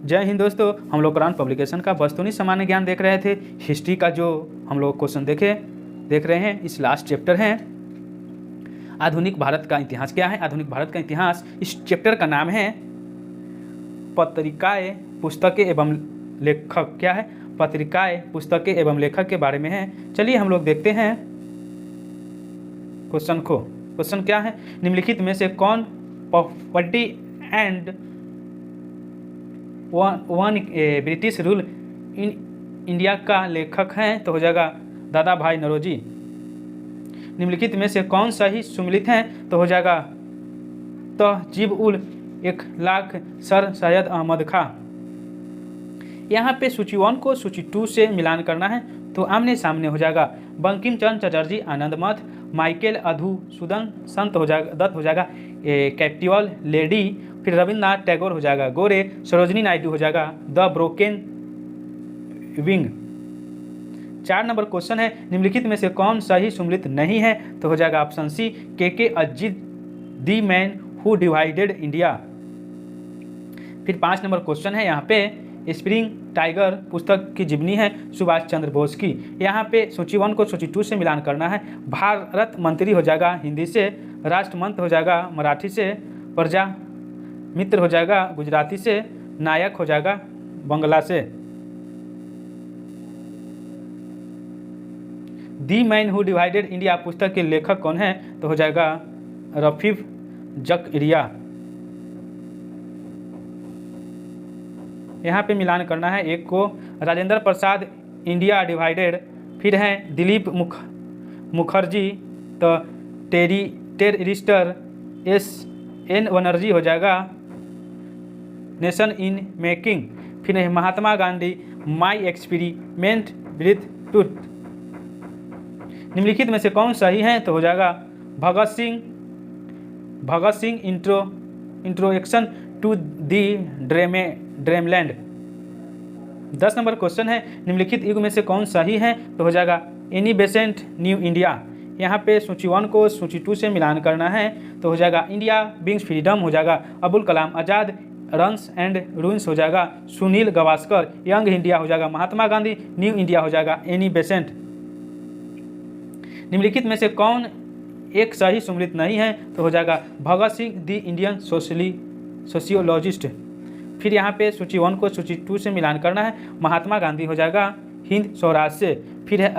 जय हिंद दोस्तों, हम लोग कुरान पब्लिकेशन का वस्तुनि सामान्य ज्ञान देख रहे थे। हिस्ट्री का जो हम लोग क्वेश्चन देख रहे हैं, इस लास्ट चैप्टर है आधुनिक भारत का इतिहास। क्या है आधुनिक भारत का इतिहास? इस चैप्टर का नाम है पत्रिकाएं, पुस्तकें एवं लेखक। क्या है? पत्रिकाएं, पुस्तकें एवं लेखक के बारे में है। चलिए हम लोग देखते हैं क्वेश्चन को। क्वेश्चन क्या है? निम्नलिखित में से कौन property and one British rule in India का लेखक हैं? तो हो जाएगा दादा भाई नौरोजी। निम्नलिखित में से कौन सही सुमिलित हैं? तो हो जाएगा तहजीब उल इखलाक सर सैयद अहमद खां। यहाँ पे सूची 1 को सूची 2 से मिलान करना है, तो आमने सामने हो जाएगा बंकिम चंद्र चटर्जी आनंद मठ, माइकल अधुसूदन संत हो जाएगा, दत्त हो जाएगा कैप्टिवल लेडी, फिर रविन्द्रनाथ टैगोर हो जाएगा गोरे, सरोजनी नायडू हो जाएगा the broken wing. 4 number question है, निम्नलिखित में से कौन सही सुमिलित नहीं है? तो हो जाएगा ऑप्शन सी के Ajit the man who divided India. फिर 5 नंबर क्वेश्चन है, यहाँ पे स्प्रिंग टाइगर पुस्तक की जीवनी है सुभाष चंद्र बोस की। यहाँ पे सूची 1 को सूची 2 से मिलान करना है। भारत मंत्री हो जाएगा हिंदी से, राष्ट्र मंत्र हो जाएगा मराठी से, प्रजा मित्र हो जाएगा गुजराती से, नायक हो जाएगा बंगला से। The man who divided India पुस्तक के लेखक कौन है? तो हो जाएगा रफीफ जकरिया। यहाँ पे मिलान करना है। एक को राजेंद्र प्रसाद इंडिया डिवाइडेड, फिर है दिलीप मुखर्जी, तो टेररिस्टर एन बनर्जी हो जाएगा नेशन इन मेकिंग, फिर है Mahatma Gandhi my experiment with truth. निम्नलिखित में से कौन सही है? तो हो जाएगा Bhagat Singh introduction to the dreamland. 10 नंबर क्वेश्चन है, निम्नलिखित युग में से कौन सही है? तो हो जाएगा एनी बेसेंट न्यू इंडिया। यहाँ पे सूची 1 को सूची 2 से मिलान करना है, तो हो जाएगा इंडिया बिंग्स फ्रीडम हो जाएगा Abul Kalam Azad, runs and ruins हो जाएगा सुनील गावस्कर, यंग इंडिया हो जाएगा महात्मा गांधी, न्यू इंडिया हो जाएगा एनी बेसेंट। निम्नलिखित में से कौन एक सही सुमिलित नहीं है? तो हो जाएगा Bhagat Singh the Indian sociologist. फिर यहाँ पे सूची 1 को सूची 2 से मिलान करना है। महात्मा गांधी हो जाएगा हिंद स्वराज से, फिर है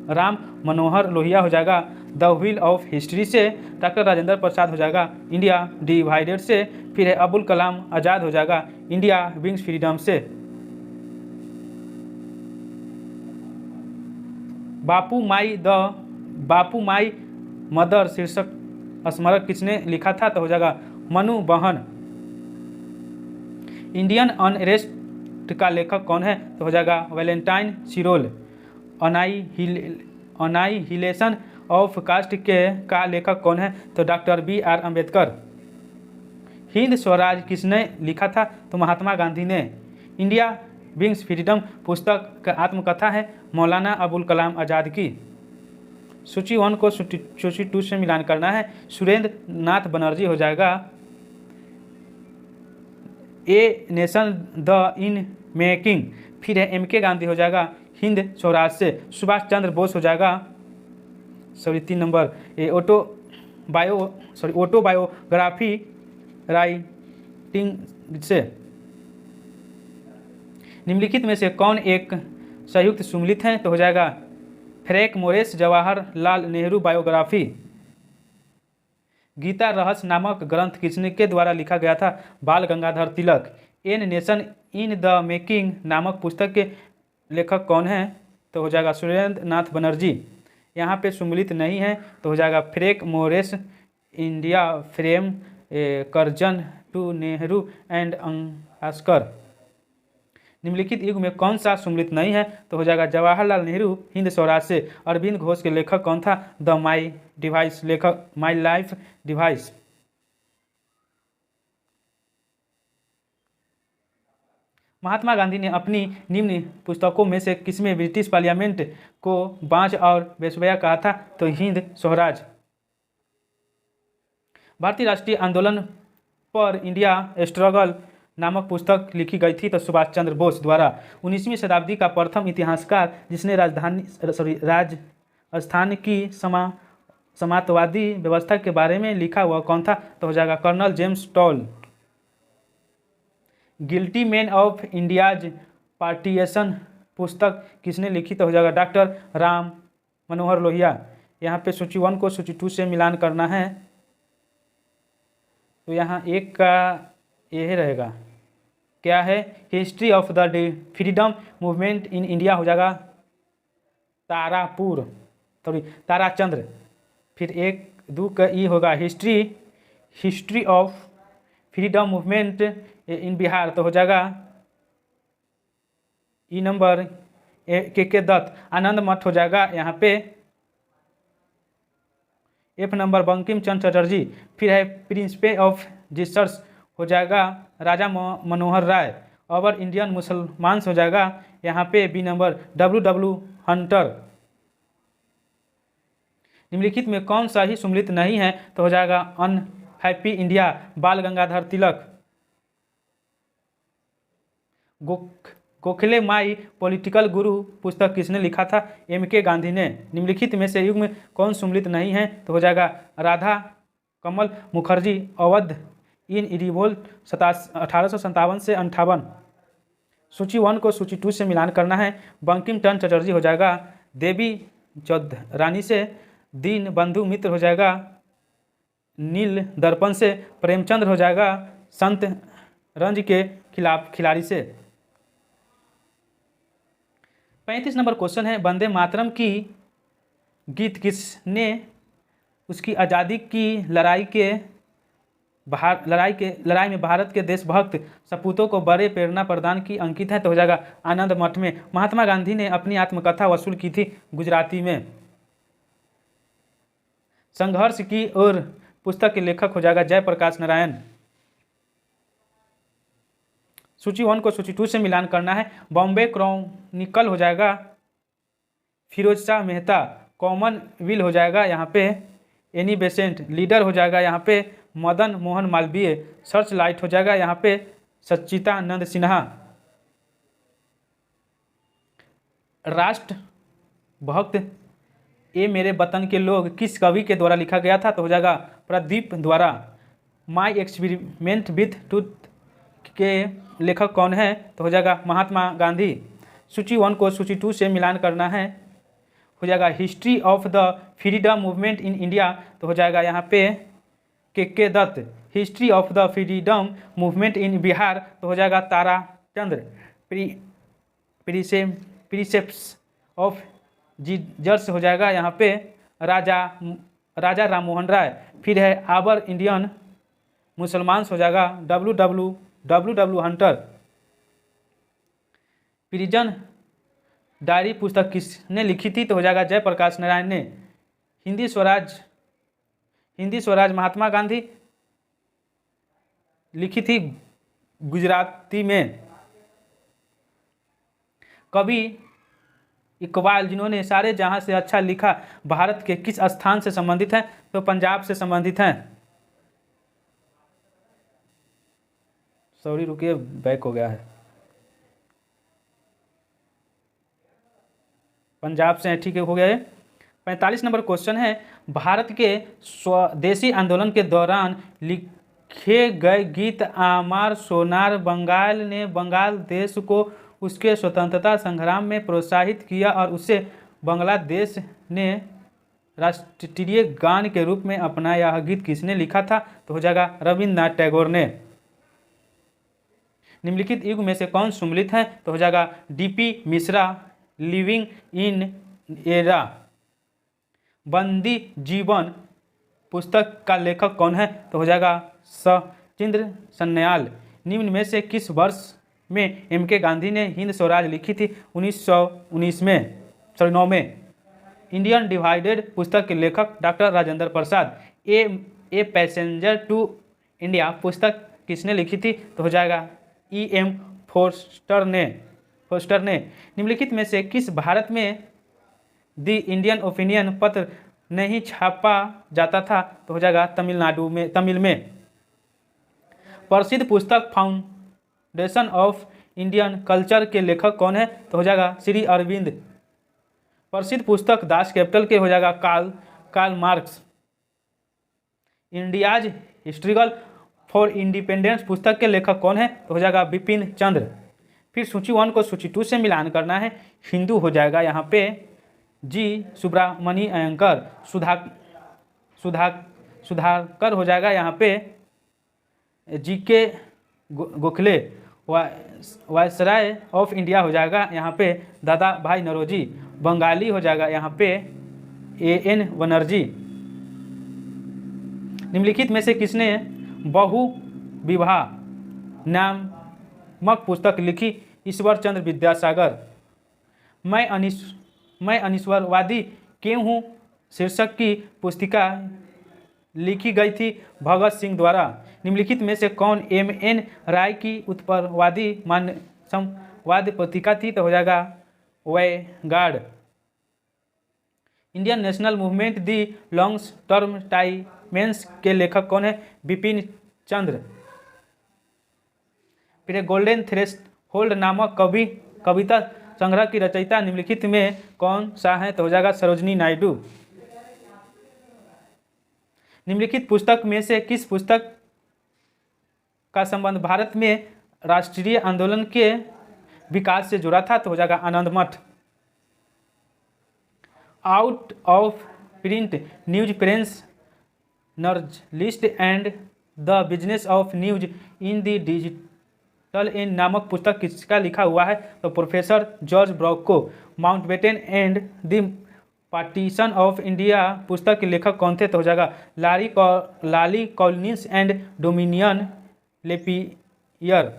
राम मनोहर लोहिया हो जाएगा द व्हील ऑफ हिस्ट्री से, डॉक्टर राजेंद्र प्रसाद हो जाएगा इंडिया डिवाइडेड से, फिर है अबुल कलाम आज़ाद हो जाएगा इंडिया विंग्स फ्रीडम से। बापू माई मदर शीर्षक स्मारक किसने लिखा था? तो हो जाएगा मनु बहन। इंडियन अनरेस्ट का लेखक कौन है? तो हो जाएगा वैलेंटाइन सिरोल। अनाइहिलेशन ऑफ कास्ट का लेखक कौन है? तो डॉक्टर BR अम्बेडकर। हिंद स्वराज किसने लिखा था? तो महात्मा गांधी ने। इंडिया विंग्स फ्रीडम पुस्तक का आत्मकथा है मौलाना अबुल कलाम आज़ाद की। सूची 1 को सूची 2 से मिलान करना है। सुरेंद्र नाथ बनर्जी हो जाएगा a nation the in making, फिर है MK गांधी हो जाएगा हिंद स्वराज से, सुभाष चंद्र बोस हो जाएगा 3 नंबर ऑटोबायोग्राफी राइटिंग से। निम्नलिखित में से कौन एक संयुक्त सुमिलित हैं? तो हो जाएगा फ्रैंक मोरेस जवाहरलाल नेहरू बायोग्राफी। गीता रहस्य नामक ग्रंथ किसने के द्वारा लिखा गया था? Bal Gangadhar Tilak. An nation in the making नामक पुस्तक के लेखक कौन है? तो हो जाएगा सुरेंद्र नाथ बनर्जी। यहाँ पे सुमिलित नहीं है, तो हो जाएगा Frank Moraes India from Curzon to Nehru and अंगास्कर। निम्नलिखित युग में कौन सा सुमिलित नहीं है? तो हो जाएगा जवाहरलाल नेहरू हिंद स्वराज से। अरविंद घोष के लेखक कौन था? The my life device. Mahatma Gandhi ने अपनी निम्न पुस्तकों में से किसमें ब्रिटिश पार्लियामेंट को बांझ और बेसुरा कहा था? तो हिंद स्वराज। भारतीय राष्ट्रीय आंदोलन पर इंडिया स्ट्रगल नामक पुस्तक लिखी गई थी तो सुभाष चंद्र बोस द्वारा। 19वीं शताब्दी का प्रथम इतिहासकार जिसने राजस्थान की समाजवादी व्यवस्था के बारे में लिखा वह कौन था, तो हो जाएगा colonel James Tod. Guilty man of India's partition पुस्तक किसने लिखी, तो हो जाएगा डॉक्टर राम मनोहर लोहिया। यहाँ पे सूची 1 को सूची 2 से मिलान करना है, तो यहाँ एक का यही रहेगा, क्या है, history of the freedom movement in India हो जाएगा ताराचंद्र। फिर 1-2 का ई होगा history of freedom movement in Bihar, तो हो जाएगा ई नंबर के दत्त। आनंद मठ हो जाएगा यहाँ पे F नंबर बंकिम चंद्र चटर्जी। फिर है प्रिंसिपल ऑफ जीसस हो जाएगा राजा मनोहर राय। और इंडियन मुसलमान हो जाएगा यहाँ पे बी नंबर W हंटर। निम्नलिखित में कौन सा ही सम्मिलित नहीं है, तो हो जाएगा अनहैप्पी इंडिया बाल गंगाधर तिलक। गोखले माई पॉलिटिकल गुरु पुस्तक किसने लिखा था, MK गांधी ने। निम्नलिखित में से युग में कौन सम्मिलित नहीं है, तो हो जाएगा राधा कमल मुखर्जी। अवध इन रिवोल्ट 1857 से 58। सूची 1 को सूची 2 से मिलान करना है। बंकिम चंद्र चटर्जी हो जाएगा देवी चौधरानी से। दीन बंधु मित्र हो जाएगा नील दर्पण से। प्रेमचंद्र हो जाएगा संत रंज के खिलाड़ी से। 35 नंबर क्वेश्चन है, वंदे मातरम की गीत किसने उसकी आज़ादी की लड़ाई में भारत के देशभक्त सपूतों को बड़े प्रेरणा प्रदान की अंकित है, तो हो जाएगा आनंद मठ में। महात्मा गांधी ने अपनी आत्मकथा वसूल की थी गुजराती में। संघर्ष की ओर पुस्तक के लेखक हो जाएगा जयप्रकाश नारायण। सूची 1 को सूची 2 से मिलान करना है। बॉम्बे क्रॉनिकल हो जाएगा फिरोज शाह मेहता। कॉमनवेल्थ हो जाएगा यहाँ पे एनी बेसेंट। लीडर हो जाएगा यहाँ पे मदन मोहन मालवीय। सर्च लाइट हो जाएगा यहाँ पे सच्चिदानंद सिन्हा। राष्ट्र भक्त ये मेरे वतन के लोग किस कवि के द्वारा लिखा गया था, तो हो जाएगा प्रदीप द्वारा। माई एक्सपेरिमेंट विथ ट्रूथ के लेखक कौन है, तो हो जाएगा महात्मा गांधी। सूची 1 को सूची 2 से मिलान करना है। हो जाएगा history of the freedom movement in India, तो हो जाएगा यहाँ पे K Datta. History of the freedom movement in Bihar, तो हो जाएगा ताराचंद्र। प्रिसेप्ट्स ऑफ जीजस हो जाएगा यहाँ पे राजा राम मोहन राय। फिर है आवर इंडियन मुसलमान हो जाएगा W हंटर। प्रिजन डायरी पुस्तक किसने लिखी थी, तो हो जाएगा जयप्रकाश नारायण ने। हिंदी स्वराज महात्मा गांधी लिखी थी गुजराती में। कवि इकबाल जिन्होंने सारे जहां से अच्छा लिखा भारत के किस स्थान से संबंधित हैं, तो पंजाब से संबंधित हैं। सॉरी रुकिए बैक हो गया है, पंजाब से ठीक है, हो गया है। 45 नंबर क्वेश्चन है, भारत के स्वदेशी आंदोलन के दौरान लिखे गए गीत आमार सोनार बंगाल ने बंगाल देश को उसके स्वतंत्रता संग्राम में प्रोत्साहित किया और उसे बांग्लादेश ने राष्ट्रीय गान के रूप में अपनाया। यह गीत किसने लिखा था, तो हो जाएगा रविन्द्रनाथ टैगोर ने। निम्नलिखित युग में से कौन सम्मिलित है, तो हो जाएगा DP Mishra. Living in era बंदी जीवन पुस्तक का लेखक कौन है, तो हो जाएगा सचिंद्र सन्याल। निम्न में से किस वर्ष में MK गांधी ने हिंद स्वराज लिखी थी, 1909 में। इंडियन डिवाइडेड पुस्तक के लेखक doctor Rajendra Prasad. A passenger to India पुस्तक किसने लिखी थी, तो हो जाएगा EM फोस्टर ने। निम्नलिखित में से किस भारत में द इंडियन ओपिनियन पत्र नहीं छापा जाता था, तो हो जाएगा तमिल में। प्रसिद्ध पुस्तक फाउंडेशन ऑफ इंडियन कल्चर के लेखक कौन है? तो हो जाएगा श्री अरविंद। प्रसिद्ध पुस्तक दास कैपिटल के हो जाएगा Karl Marx. India's struggle for independence पुस्तक के लेखक कौन है? तो हो जाएगा बिपिन चंद्र। फिर सूची 1 को सूची 2 से मिलान करना है। हिंदू हो जाएगा यहाँ पे जी सुब्रमणी अयंकर। सुधाकर हो जाएगा यहाँ पे जी के गोखले। वायसराय ऑफ इंडिया हो जाएगा यहाँ पे दादा भाई नौरोजी। बंगाली हो जाएगा यहाँ पे AN बनर्जी। निम्नलिखित में से किसने बहु विवाह नामक पुस्तक लिखी? ईश्वर चंद्र विद्यासागर। मैं अनिश्वरवादी क्यों हूँ शीर्षक की पुस्तिका लिखी गई थी भगत सिंह द्वारा। निम्नलिखित में से कौन MN राय की उत्परवादी मानववाद पत्रिका थी? तो हो जाएगा वैगार्ड। Indian national movement the long term टाइमेंस के लेखक कौन है? बिपिन चंद्र। फिर गोल्डन थ्रेशोल्ड नामक कविता संग्रह की रचयिता निम्नलिखित में कौन सा है? तो हो जाएगा सरोजनी नायडू। निम्नलिखित पुस्तक में से किस पुस्तक का संबंध भारत में राष्ट्रीय आंदोलन के विकास से जुड़ा था? तो हो जाएगा Anand Math. Out of print news press journalist and the business of news in the digital in नामक पुस्तक किसका लिखा हुआ है? तो professor George Brock. Mountbatten and the partition of India पुस्तक के लेखक कौन थे? तो हो जाएगा Larry Collins and Dominique Lapierre.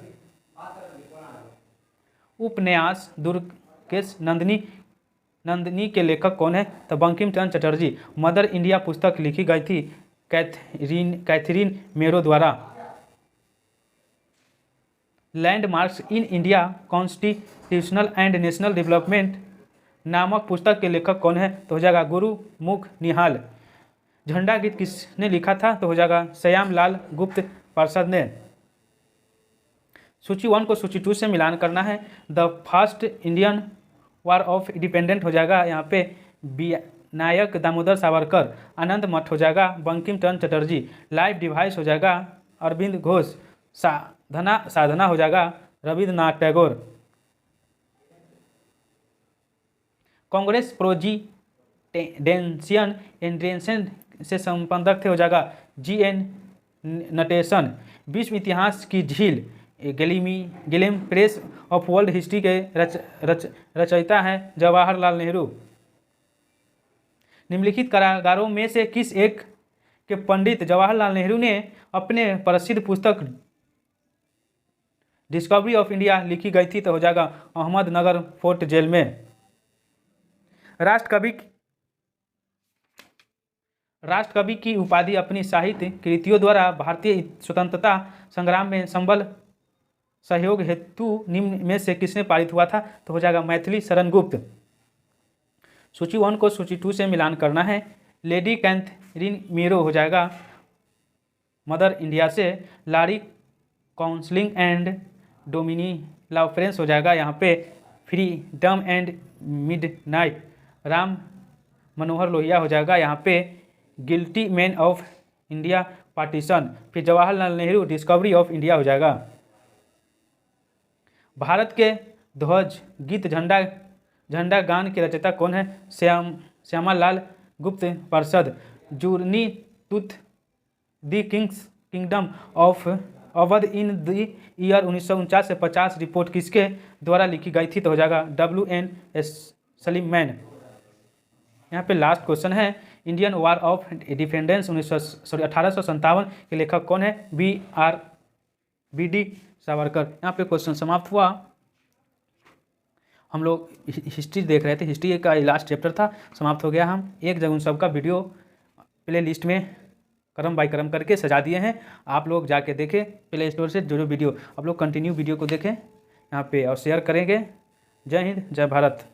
उपन्यास दुर्गेश नंदिनी के लेखक कौन है? तो बंकिम चंद्र चटर्जी। मदर इंडिया पुस्तक लिखी गई थी कैथरीन मेरो द्वारा। Landmarks in India constitutional and national development नामक पुस्तक के लेखक कौन है? तो हो जाएगा गुरुमुख निहाल। झंडा गीत किसने लिखा था? तो हो जाएगा श्यामलाल गुप्त प्रसाद ने। सूची 1 को सूची 2 से मिलान करना है। The first Indian war of independent हो जाएगा यहाँ पे नायक दामोदर सावरकर। आनंद मठ हो जाएगा बंकिम चंद्र चटर्जी। लाइफ डिवाइस हो जाएगा अरविंद घोष। साधना हो जाएगा रविन्द्रनाथ टैगोर। कांग्रेस प्रेसिडेंशियल एंट्रेंस से संबंधक थे हो जाएगा GN नटेशन। विश्व इतिहास की झील गिलिम प्रेस ऑफ वर्ल्ड हिस्ट्री के रचयिता हैं जवाहरलाल नेहरू। निम्नलिखित कारागारों में से किस एक के पंडित जवाहरलाल नेहरू ने अपने प्रसिद्ध पुस्तक डिस्कवरी ऑफ इंडिया लिखी गई थी? तो हो जाएगा अहमदनगर फोर्ट जेल में। राष्ट्रकवि की उपाधि अपनी साहित्य कृतियों द्वारा भारतीय स्वतंत्रता संग्राम में संबल सहयोग हेतु निम्न में से किसने पारित हुआ था? तो हो जाएगा मैथिली शरण गुप्त। सूची 1 को सूची 2 से मिलान करना है। लेडी कैथरीन मेरो हो जाएगा मदर इंडिया से। Larry Collins and Dominique Lapierre हो जाएगा यहाँ पे freedom and midnight. Ram Manohar Lohia हो जाएगा यहाँ पे guilty man of India partition. फिर Jawaharlal Nehru discovery of India हो जाएगा। भारत के ध्वज गीत झंडा गान के रचयिता कौन है? Shyamalal Gupta Prasad. Journey through the kingdom of Awadh in the year 1949 से 50 रिपोर्ट किसके द्वारा लिखी गई थी? तो हो जाएगा WN सलीमैन। यहाँ पे लास्ट क्वेश्चन है इंडियन वार ऑफ इंडिपेंडेंस 1857 के लेखक कौन है? BD सावरकर। यहाँ पे क्वेश्चन समाप्त हुआ। हम लोग हिस्ट्री देख रहे थे, हिस्ट्री का लास्ट चैप्टर था, समाप्त हो गया। हम एक जगह उन सब का वीडियो प्ले लिस्ट में क्रम बाय क्रम करके सजा दिए हैं। आप लोग जाके देखें प्ले स्टोर से जो वीडियो आप लोग कंटिन्यू वीडियो को देखें यहाँ पे और शेयर करेंगे। जय हिंद, जय भारत।